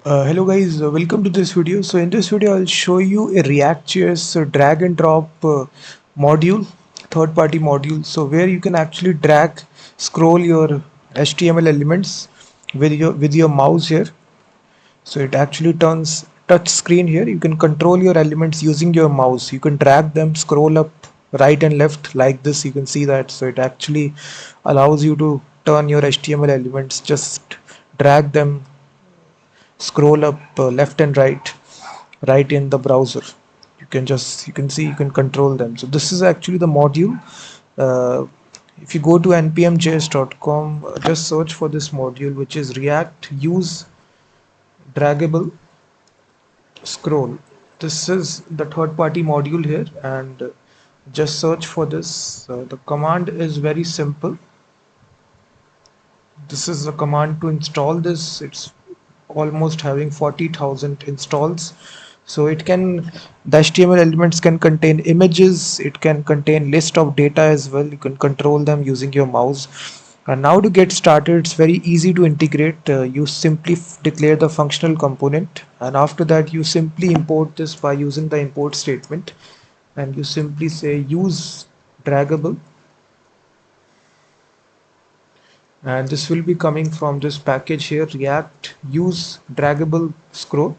Hello guys, welcome to this video. So in this video I'll show you a React.js drag and drop module, third party module. So where you can actually drag, scroll your HTML elements with your mouse here. So it actually turns touch screen here. You can control your elements using your mouse. You can drag them, scroll up right and left like this. You can see that. So it actually allows you to turn your HTML elements, just drag them, scroll up left and right in the browser. You can see, you can control them. So this is actually the module. If you go to npmjs.com, just search for this module, which is react use draggable scroll. This is the third party module here, and just search for this. The command is very simple. This is the command to install this. It's almost having 40,000 installs. So it can, the HTML elements can contain images, it can contain list of data as well. You can control them using your mouse. And now to get started, it's very easy to integrate. You simply declare the functional component, and after that you simply import this by using the import statement, and you simply say use draggable, and this will be coming from this package here, react use draggable scroll.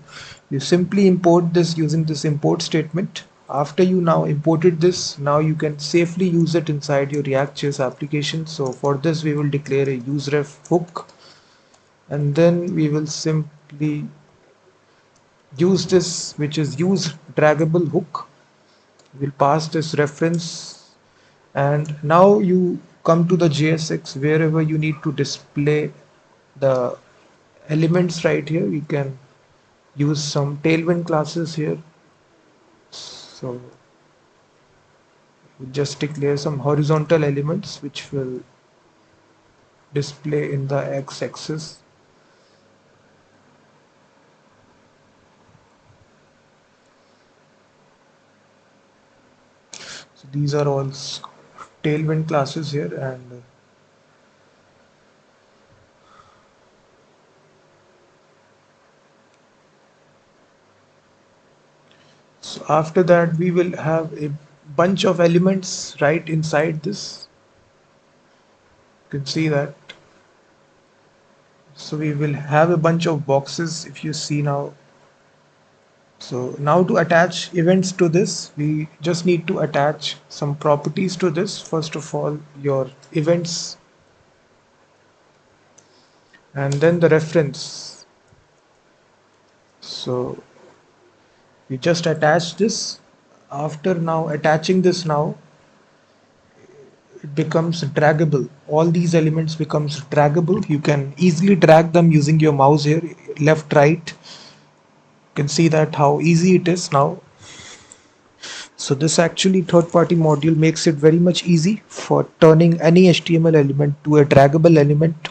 You simply import this using this import statement. After you now imported this, now you can safely use it inside your React.js application. So for this we will declare a useref hook, and then we will simply use this, which is use draggable hook. We'll pass this reference, and now you come to the JSX wherever you need to display the elements. Right here you can use some tailwind classes here. So we just declare some horizontal elements which will display in the x-axis. So these are all tailwind classes here, and so after that we will have a bunch of elements right inside this. You can see that. So we will have a bunch of boxes if you see now. So now to attach events to this, we just need to attach some properties to this. First of all, your events, and then the reference. So we just attach this. After now attaching this, now it becomes draggable. All these elements becomes draggable. You can easily drag them using your mouse here, left, right. You can see that how easy it is now. So this actually third-party module makes it very much easy for turning any HTML element to a draggable element.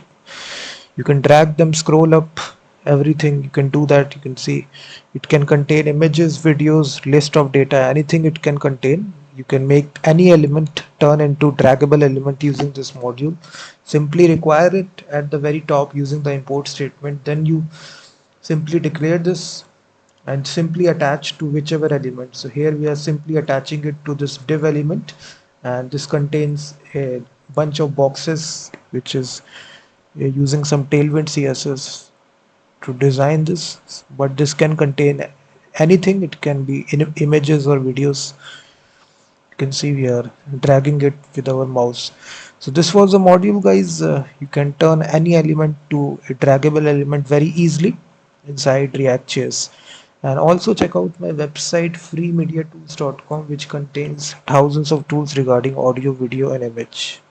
You can drag them, scroll up, everything. You can do that. You can see it can contain images, videos, list of data, anything it can contain. You can make any element turn into draggable element using this module. Simply require it at the very top using the import statement. Then you simply declare this and simply attach to whichever element. So here we are simply attaching it to this div element, and this contains a bunch of boxes, which is using some tailwind CSS to design this, but this can contain anything. It can be in images or videos. You can see we are dragging it with our mouse. So this was the module, guys. You can turn any element to a draggable element very easily inside React.js. And also check out my website freemediatools.com, which contains thousands of tools regarding audio, video, and image.